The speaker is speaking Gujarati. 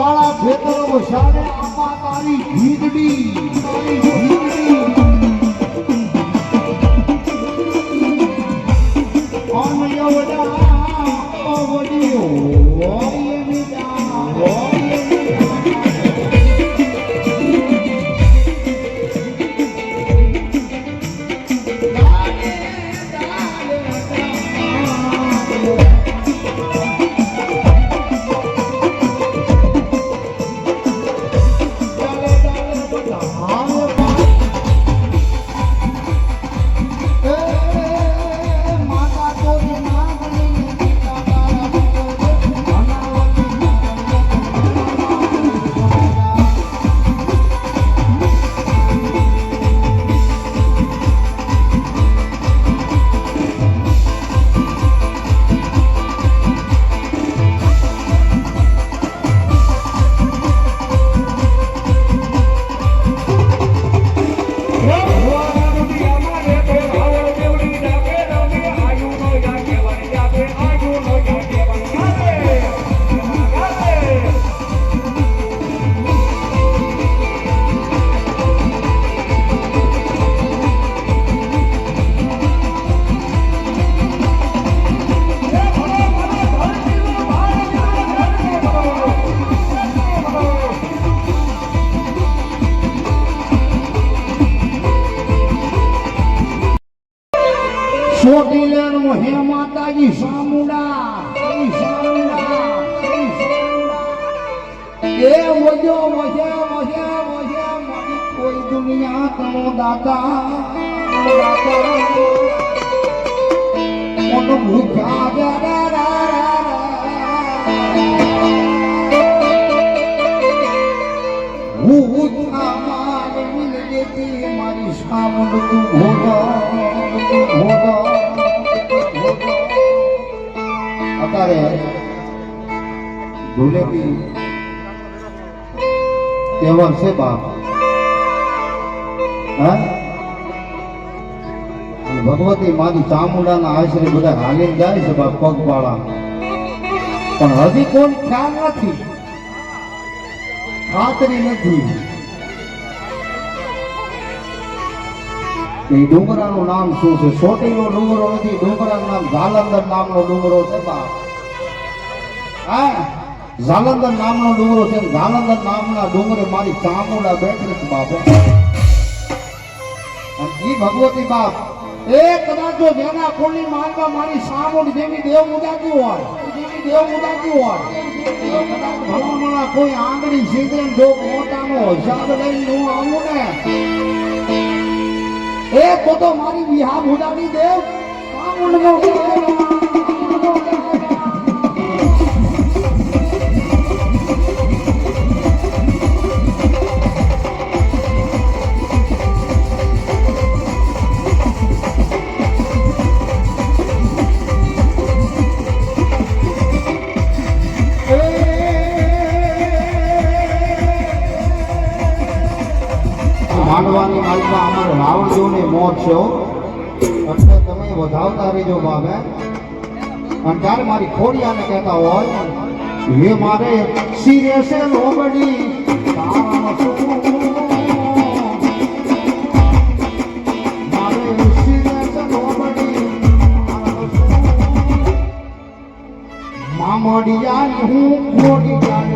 વાળા ખેતર વસાડે આમાં તારી ભીંડડી ચોટીલેન હે માતાજી સામુડા એ વજો વજે વજે વજે મારી કોઈ દુનિયા તનો દાતા કોનો ભૂખા મારી સામુડ તું ભોગો અત્યારે ધૂળેટી તહેવાર છે બાપ ભગવતી મારી ચામુંડાના આશરે બધા હાલીને જાય છે બાપ પગપાળા પણ હજી કોઈ ખ્યાલ નથી ખાતરી નથી એ ડુંગરાનું નામ શું છે? ચોટીલો ડુંગરો નથી, ડુંગરાનું નામ જાલંધર નામનો ડુંગરો છે બાપ. હા, જાલંધર નામનો ડુંગરો છે. જાલંધર નામના ડુંગરે મારી ચામુંડા બેઠી છે બાપ. અને ભગવતી બાપ એ કદાચ જેના કુળની માનવા મારી સામુંડ જેવી દેવ મુદાતી હોય, કદાચ ભલામણા કોઈ આંગળી સીધે જો પોતાનો હિસાબ લઈને હું આવું ને એ તો મારી વિહા ભૂલાની દેવ સામુંડનો માંડવાની માલમાં અમારે રાવણદેવને મોત છે એટલે તમે વધાવતા રહેજો બાબે. અને ત્યારે મારી ખોડિયાને કહેતા હોય હે મારે શિરે છે લોબડી મારે શિરે છે લોબડી મામડિયા હું ખોડિયા